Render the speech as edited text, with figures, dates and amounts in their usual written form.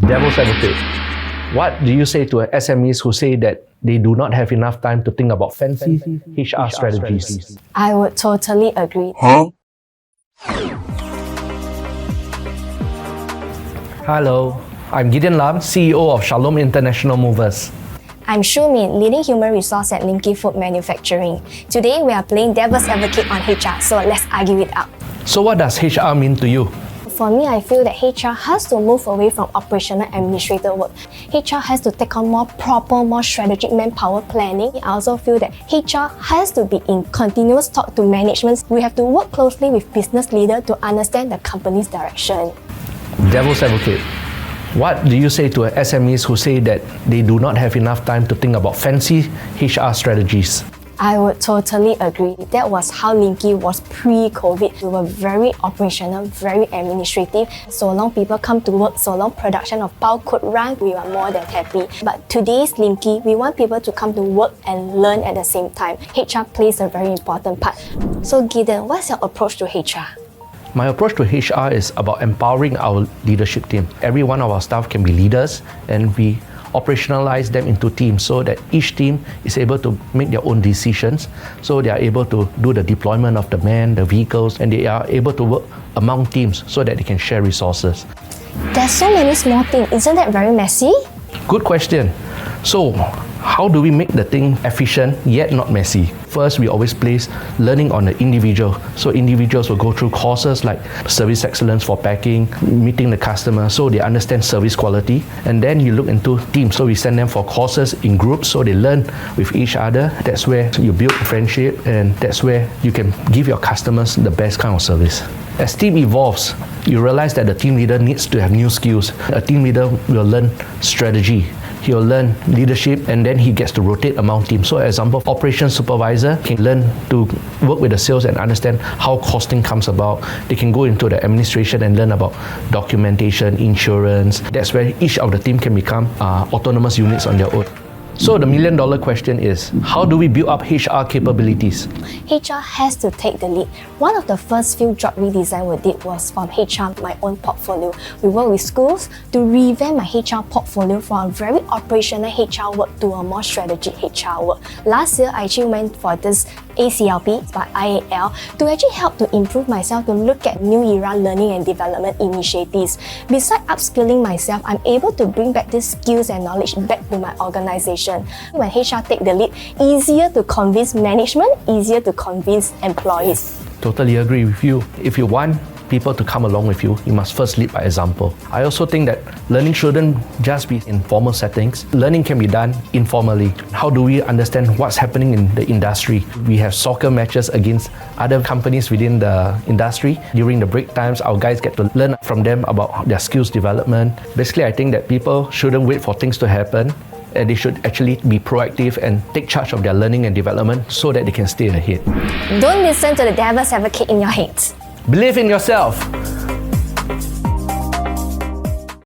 Devil's advocate. What do you say to SMEs who say that they do not have enough time to think about fancy HR strategies? I would totally agree. Hello, I'm Gideon Lam, CEO of Shalom International Movers. I'm Shu Min, leading human resource at Lim Kee Food Manufacturing. Today, we are playing devil's advocate on HR, so let's argue it out. So what does HR mean to you? For me, I feel that HR has to move away from operational administrative work. HR has to take on more proper, more strategic manpower planning. I also feel that HR has to be in continuous talk to management. We have to work closely with business leaders to understand the company's direction. Devil's advocate. What do you say to SMEs who say that they do not have enough time to think about fancy HR strategies? I would totally agree. That was how Lim Kee was pre-COVID. We were very operational, very administrative. So long people come to work, so long production of pau could run, we are more than happy. But today's Lim Kee, we want people to come to work and learn at the same time. HR plays a very important part. So Gideon, what's your approach to HR? My approach to HR is about empowering our leadership team. Every one of our staff can be leaders, and we operationalize them into teams so that each team is able to make their own decisions, so they are able to do the deployment of the men, the vehicles, and they are able to work among teams so that they can share resources. There's so many small things. Isn't that very messy? Good question. So, how do we make the thing efficient yet not messy? First, we always place learning on the individual. So individuals will go through courses like service excellence for packing, meeting the customer so they understand service quality. And then you look into teams. So we send them for courses in groups so they learn with each other. That's where you build friendship, and that's where you can give your customers the best kind of service. As team evolves, you realize that the team leader needs to have new skills. A team leader will learn strategy. He'll learn leadership, and then he gets to rotate among teams. So, for example, operations supervisor can learn to work with the sales and understand how costing comes about. They can go into the administration and learn about documentation, insurance. That's where each of the team can become autonomous units on their own. So the million-dollar question is, how do we build up HR capabilities? HR has to take the lead. One of the first few job redesign we did was from HR, my own portfolio. We work with schools to revamp my HR portfolio from a very operational HR work to a more strategic HR work. Last year, I actually went for this ACLP by IAL to actually help to improve myself to look at new era learning and development initiatives. Besides upskilling myself, I'm able to bring back these skills and knowledge back to my organization. When HR take the lead, easier to convince management, easier to convince employees. Totally agree with you. If you want people to come along with you, you must first lead by example. I also think that learning shouldn't just be in formal settings. Learning can be done informally. How do we understand what's happening in the industry? We have soccer matches against other companies within the industry. During the break times, our guys get to learn from them about their skills development. Basically, I think that people shouldn't wait for things to happen. They should actually be proactive and take charge of their learning and development so that they can stay ahead. Don't listen to the devil's advocate in your head. Believe in yourself.